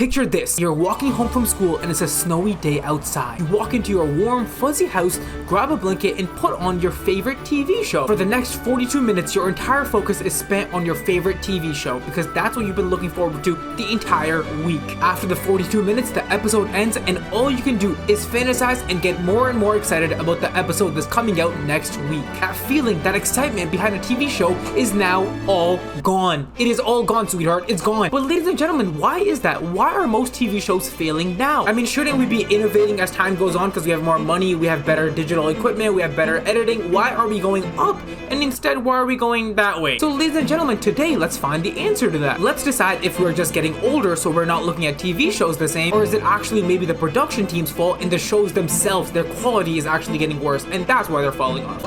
Picture this, you're walking home from school and it's a snowy day outside. You walk into your warm, fuzzy house, grab a blanket and put on your favorite TV show. For the next 42 minutes, your entire focus is spent on your favorite TV show because that's what you've been looking forward to the entire week. After the 42 minutes, the episode ends and all you can do is fantasize and get more and more excited about the episode that's coming out next week. That feeling, that excitement behind a TV show is now all gone. It is all gone, sweetheart. It's gone. But ladies and gentlemen, why is that? Why are most TV shows failing now? I mean, shouldn't we be innovating as time goes on because we have more money, we have better digital equipment, we have better editing? Why are we going up? And instead, why are we going that way? So ladies and gentlemen, today, let's find the answer to that. Let's decide if we're just getting older so we're not looking at TV shows the same, or is it actually maybe the production team's fault and the shows themselves, their quality is actually getting worse and that's why they're falling off.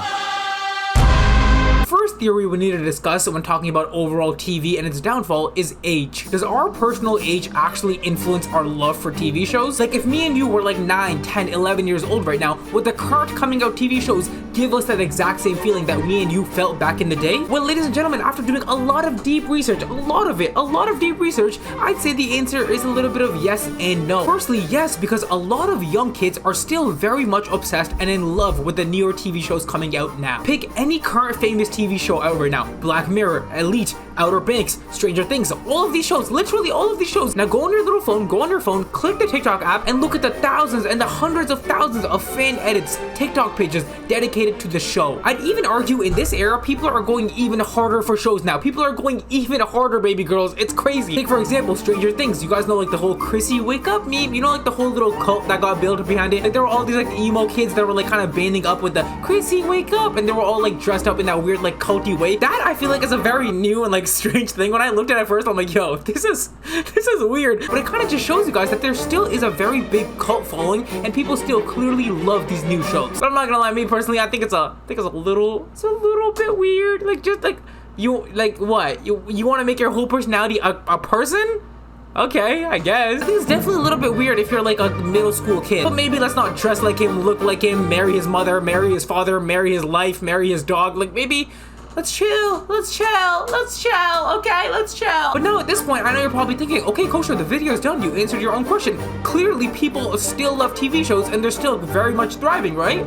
First theory we need to discuss when talking about overall TV and its downfall is age. Does our personal age actually influence our love for TV shows? Like if me and you were like 9, 10, 11 years old right now, would the current coming out TV shows give us that exact same feeling that me and you felt back in the day? Well, ladies and gentlemen, after doing a lot of deep research, a lot of deep research, I'd say the answer is a little bit of yes and no. Firstly, yes, because a lot of young kids are still very much obsessed and in love with the newer TV shows coming out now. Pick any current famous TV show out right now. Black Mirror, Elite, Outer Banks, Stranger Things, all of these shows, literally all of these shows. Now go on your little phone, go on your phone, click the TikTok app and look at the thousands and the hundreds of thousands of fan edits, TikTok pages dedicated to the show. I'd even argue in this era, people are going even harder for shows now. People are going even harder, baby girls. It's crazy. Take for example, Stranger Things. You guys know like the whole Chrissy wake up meme? You know like the whole little cult that got built behind it? Like there were all these like emo kids that were like kind of banding up with the Chrissy wake up and they were all like dressed up in that weird like culty way. That I feel like is a very new and like strange thing. When I looked at it first, I'm like, yo, this is weird. But it kind of just shows you guys that there still is a very big cult following and people still clearly love these new shows. But I'm not gonna lie, me personally, I think it's a little bit weird. Like just like you like what? You want to make your whole personality a person? Okay, I guess. I think it's definitely a little bit weird if you're like a middle school kid. But maybe let's not dress like him, look like him, marry his mother, marry his father, marry his life, marry his dog. Like maybe let's chill, okay, let's chill. But no, at this point, I know you're probably thinking, okay, Kosher, the video's done, you answered your own question. Clearly, people still love TV shows and they're still very much thriving, right?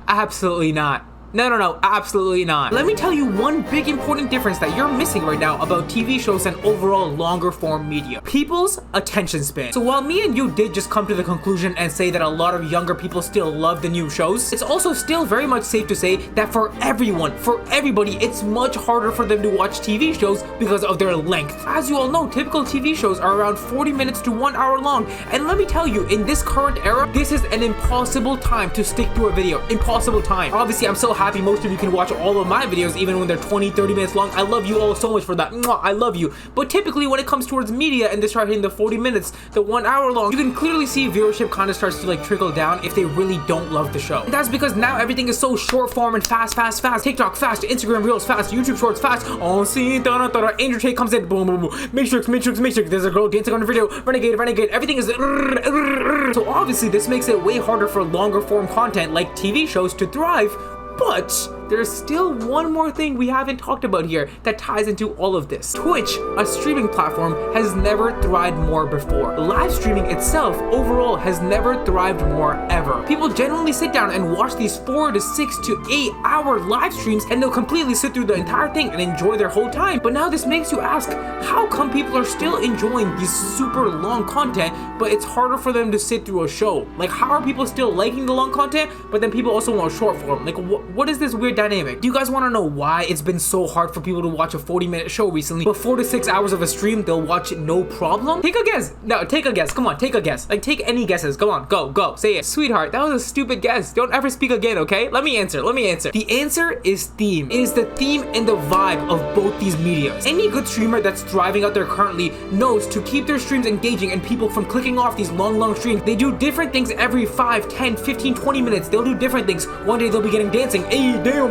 Absolutely not. No, absolutely not. Let me tell you one big important difference that you're missing right now about TV shows and overall longer form media. People's attention span. So while me and you did just come to the conclusion and say that a lot of younger people still love the new shows, it's also still very much safe to say that for everyone, for everybody, it's much harder for them to watch TV shows because of their length. As you all know, typical TV shows are around 40 minutes to 1 hour long. And let me tell you, in this current era, this is an impossible time to stick to a video. Impossible time. Obviously, I'm so happy most of you can watch all of my videos even when they're 20-30 minutes long. I love you all so much for that. Mwah, I love you. But typically when it comes towards media and they start hitting the 40 minutes, the 1 hour long, you can clearly see viewership kind of starts to like trickle down if they really don't love the show. And that's because now everything is so short form and fast. TikTok fast, Instagram Reels fast, YouTube Shorts fast. Oh, see, Andrew Tate comes in, boom, boom, boom. Matrix. There's a girl dancing on the video. Renegade. Everything is. So obviously this makes it way harder for longer form content like TV shows to thrive. But there's still one more thing we haven't talked about here that ties into all of this. Twitch, a streaming platform, has never thrived more before. Live streaming itself overall has never thrived more ever. People genuinely sit down and watch these 4 to 6 to 8 hour live streams and they'll completely sit through the entire thing and enjoy their whole time. But now this makes you ask, how come people are still enjoying these super long content, but it's harder for them to sit through a show? Like, how are people still liking the long content, but then people also want short form? Like, what is this weird dynamic? Do you guys want to know why it's been so hard for people to watch a 40-minute show recently, but 4 to 6 hours of a stream, they'll watch it no problem? Take a guess. No, take a guess. Come on, take a guess. Like, take any guesses. Go on, go. Say it. Sweetheart, that was a stupid guess. Don't ever speak again, okay? Let me answer. The answer is theme. It is the theme and the vibe of both these medias. Any good streamer that's thriving out there currently knows to keep their streams engaging and people from clicking off these long streams, they do different things every 5, 10, 15, 20 minutes. They'll do different things. One day they'll be getting dancing. Hey, damn,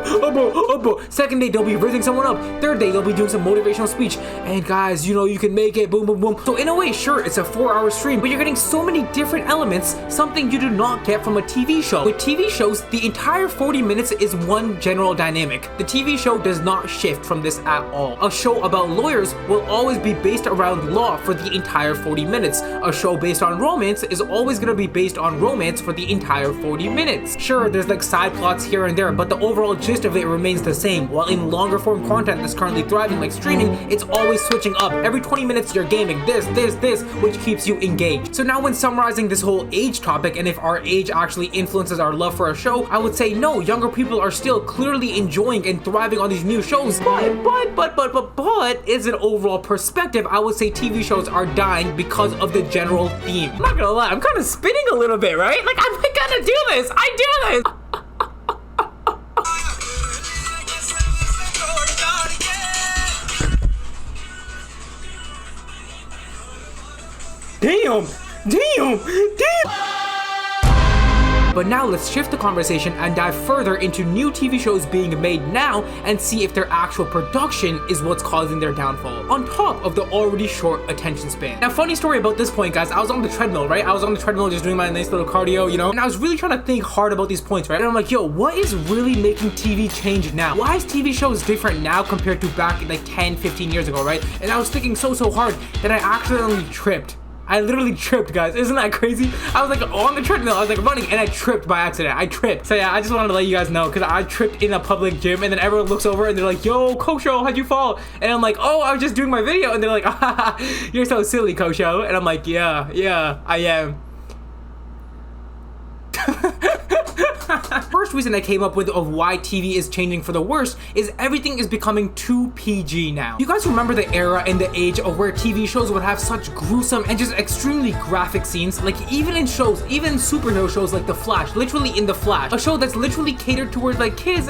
Second day, they'll be raising someone up. Third day, they'll be doing some motivational speech. And guys, you know, you can make it, boom, boom, boom. So in a way, sure, it's a 4-hour stream, but you're getting so many different elements, something you do not get from a TV show. With TV shows, the entire 40 minutes is one general dynamic. The TV show does not shift from this at all. A show about lawyers will always be based around law for the entire 40 minutes. A show based on romance is always gonna be based on romance for the entire 40 minutes. Sure, there's like side plots here and there, but the overall gist of it remains the same. While in longer form content that's currently thriving like streaming, it's always switching up. Every 20 minutes you're gaming this, which keeps you engaged. So now when summarizing this whole age topic and if our age actually influences our love for a show, I would say no, younger people are still clearly enjoying and thriving on these new shows. But as an overall perspective, I would say TV shows are dying because of the general theme. I'm not gonna lie, I'm kind of spinning a little bit, right? Like, I'm gonna do this. I do this. Damn! But now let's shift the conversation and dive further into new TV shows being made now and see if their actual production is what's causing their downfall, on top of the already short attention span. Now, funny story about this point, guys, I was on the treadmill, right? I was on the treadmill just doing my nice little cardio, you know, and I was really trying to think hard about these points, right? And I'm like, yo, what is really making TV change now? Why is TV shows different now compared to back like 10, 15 years ago, right? And I was thinking so hard that I accidentally tripped. I literally tripped, guys. Isn't that crazy? I was like on the treadmill, I was like running, and I tripped by accident. I tripped. So yeah, I just wanted to let you guys know, because I tripped in a public gym, and then everyone looks over and they're like, yo, Kosho, how'd you fall? And I'm like, oh, I was just doing my video. And they're like, ah, you're so silly, Kosho. And I'm like, yeah, I am. First reason I came up with of why TV is changing for the worst is everything is becoming too PG now. You guys remember the era and the age of where TV shows would have such gruesome and just extremely graphic scenes? Like even in shows, even superhero shows like The Flash, literally in The Flash, a show that's literally catered towards like kids,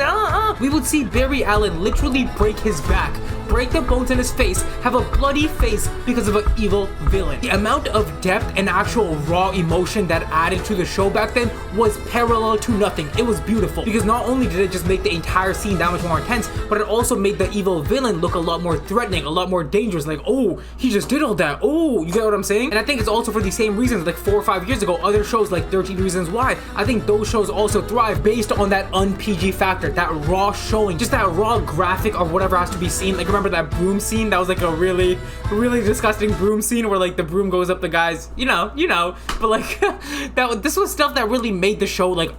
we would see Barry Allen literally break his back, break the bones in his face, have a bloody face because of an evil villain. The amount of depth and actual raw emotion that added to the show back then was parallel to nothing. It was beautiful because not only did it just make the entire scene that much more intense, but it also made the evil villain look a lot more threatening, a lot more dangerous. Like, oh, he just did all that. Oh, you get what I'm saying? And I think it's also for the same reasons, like 4 or 5 years ago, other shows like 13 Reasons Why, I think those shows also thrive based on that un-PG factor, that raw showing, just that raw graphic of whatever has to be seen. Like, remember that broom scene? That was like a really disgusting broom scene where like the broom goes up the guy's, you know, but like this was stuff that really made the show like,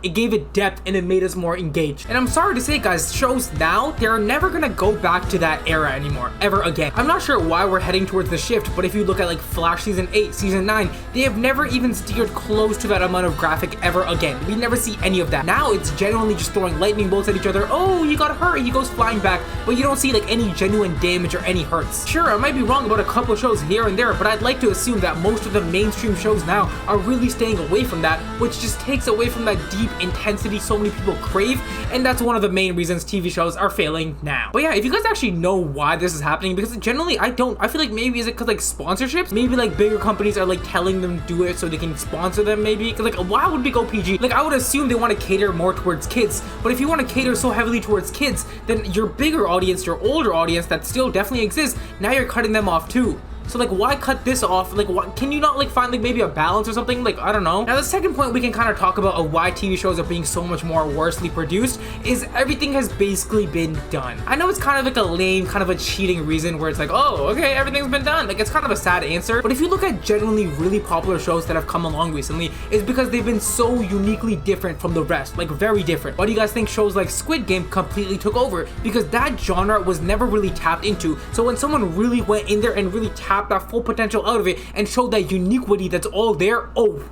it gave it depth and it made us more engaged. And I'm sorry to say, guys, shows now, they're never gonna go back to that era anymore, ever again. I'm not sure why we're heading towards the shift, but if you look at like Flash season 8, season 9, they have never even steered close to that amount of graphic ever again. We never see any of that. Now it's generally just throwing lightning bolts at each other. Oh, you got hurt, he goes flying back, but you don't see like any genuine damage or any hurts. Sure, I might be wrong about a couple shows here and there, but I'd like to assume that most of the mainstream shows now are really staying away from that, which just takes away from that deep intensity so many people crave, and that's one of the main reasons TV shows are failing now. But yeah, if you guys actually know why this is happening, because generally I don't, I feel like maybe is it because like sponsorships? Maybe like bigger companies are like telling them to do it so they can sponsor them maybe? Because like why would we go PG? Like I would assume they want to cater more towards kids, but if you want to cater so heavily towards kids, then your bigger audience, your older audience that still definitely exists, now you're cutting them off too. So like why cut this off? Like what, can you not like find like maybe a balance or something? Like I don't know. Now the second point we can kind of talk about of why TV shows are being so much more worsely produced is everything has basically been done. I know it's kind of like a lame, kind of a cheating reason where it's like, oh, okay, everything's been done. Like it's kind of a sad answer, but if you look at generally really popular shows that have come along recently, it's because they've been so uniquely different from the rest, like very different. Why do you guys think shows like Squid Game completely took over? Because that genre was never really tapped into. So when someone really went in there and really tapped that full potential out of it and showed that uniquity that's all there, oh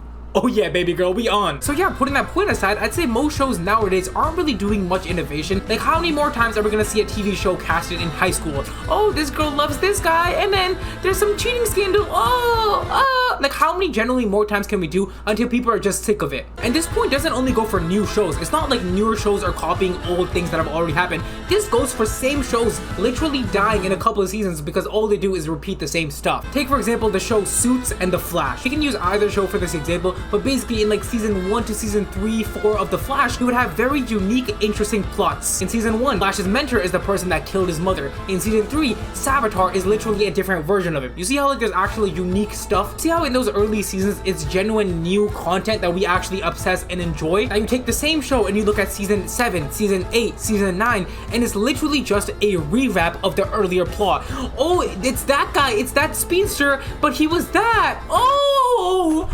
yeah, baby girl, we on. So yeah, putting that point aside, I'd say most shows nowadays aren't really doing much innovation. Like how many more times are we gonna see a TV show casted in high school? Oh, this girl loves this guy, and then there's some cheating scandal. Like, how many generally more times can we do until people are just sick of it? And this point doesn't only go for new shows. It's not like newer shows are copying old things that have already happened. This goes for same shows literally dying in a couple of seasons because all they do is repeat the same stuff. Take, for example, the show Suits and The Flash. You can use either show for this example, but basically in like season 1 to season 3, 4 of The Flash, you would have very unique, interesting plots. In season 1, Flash's mentor is the person that killed his mother. In season 3, Savitar is literally a different version of him. You see how like there's actually unique stuff? See how in those early seasons it's genuine new content that we actually obsess and enjoy? Now you take the same show and you look at season 7, season 8, season 9, and it's literally just a revamp of the earlier plot. Oh, it's that guy, it's that speedster, but he was that. Oh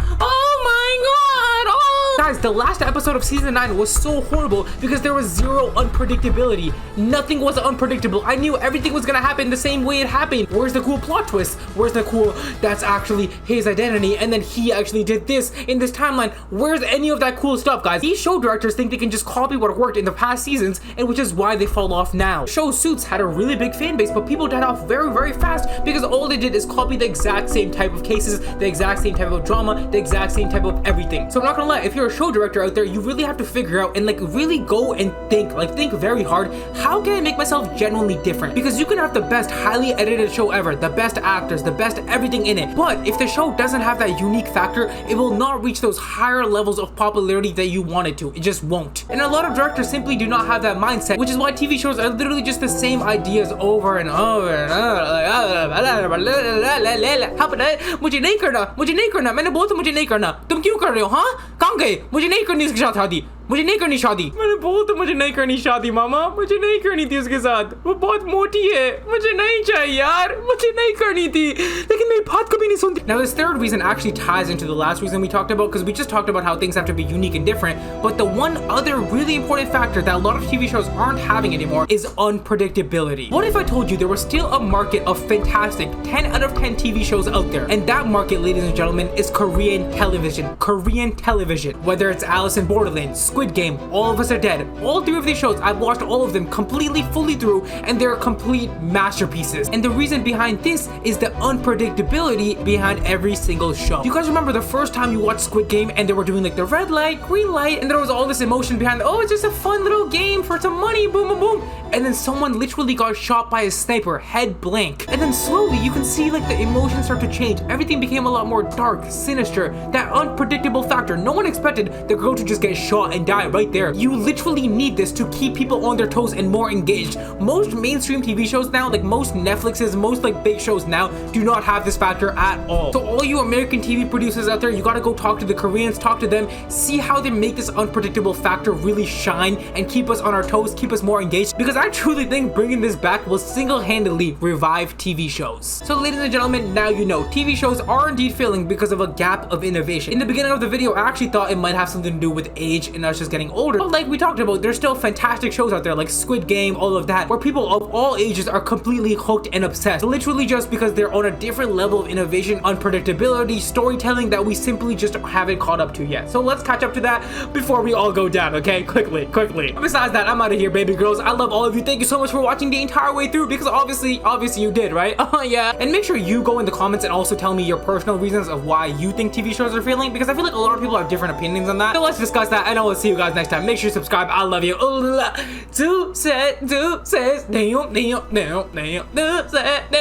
my god. Oh. Guys, the last episode of season 9 was so horrible because there was zero unpredictability. Nothing was unpredictable. I knew everything was gonna happen the same way it happened. Where's the cool plot twist? Where's the cool, that's actually his identity, and then he actually did this in this timeline? Where's any of that cool stuff, guys? These show directors think they can just copy what worked in the past seasons, and which is why they fall off now. Show Suits had a really big fan base, but people died off very, very fast because all they did is copy the exact same type of cases, the exact same type of drama, the exact same type of everything. So I'm not gonna lie, if you're a show director out there, you really have to figure out and like really go and think very hard, how can I make myself genuinely different? Because you can have the best highly edited show ever, the best actors, the best everything in it, but if the show doesn't have that unique factor, it will not reach those higher levels of popularity that you want it to. It just won't. And a lot of directors simply do not have that mindset, which is why TV shows are literally just the same ideas over and over and over. मुझे नहीं करना मैंने बोला था मुझे नहीं करना तुम क्यों कर रहे हो हाँ कहाँ गए मुझे नहीं करनी इसके साथ शादी मुझे नहीं करनी शादी मैंने बोला था मुझे नहीं करनी शादी मामा मुझे नहीं करनी थी उसके साथ वो बहुत मोटी है मुझे नहीं चाहिए यार मुझे नहीं करनी थी लेकिन मेरी बात कभी नहीं सुनती. Now this third reason actually ties into the last reason we talked about because we just talked about how things have to be unique and different, but the one other really important factor that a lot of TV shows aren't having anymore is unpredictability. What if I told you there was still a market of fantastic 10 out of 10 TV shows out there, and that market, ladies and gentlemen, is Korean television. Korean television. Whether it's Alice in Borderland, Squid Game, All of Us Are Dead. All three of these shows, I've watched all of them completely, fully through, and they're complete masterpieces. And the reason behind this is the unpredictability behind every single show. Do you guys remember the first time you watched Squid Game and they were doing like the red light, green light, and there was all this emotion behind it? Oh, it's just a fun little game for some money, boom, boom, boom. And then someone literally got shot by a sniper, head blank. And then slowly you can see like the emotions start to change. Everything became a lot more dark, sinister, that unpredictable factor. No one expected the girl to just get shot and die right there. You literally need this to keep people on their toes and more engaged. Most mainstream TV shows now, like most Netflix's, most like big shows now, do not have this factor at all. So all you American TV producers out there, you gotta go talk to the Koreans, talk to them, see how they make this unpredictable factor really shine and keep us on our toes, keep us more engaged, because I truly think bringing this back will single-handedly revive TV shows. So ladies and gentlemen, now you know, TV shows are indeed failing because of a gap of innovation. In the beginning of the video, I actually thought it might have something to do with age and us just getting older, but like we talked about, there's still fantastic shows out there like Squid Game, all of that, where people of all ages are completely hooked and obsessed, literally just because they're on a different level of innovation, unpredictability, storytelling that we simply just haven't caught up to yet. So let's catch up to that before we all go down, okay? Quickly. Besides that, I'm out of here, baby girls. I love all of you. Thank you so much for watching the entire way through, because obviously you did, right? Oh yeah. And make sure you go in the comments and also tell me your personal reasons of why you think TV shows are failing, because I feel like a lot of people have different opinions on that. So let's discuss that, and I will see you guys next time. Make sure you subscribe. I love you.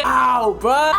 Ow, bruh.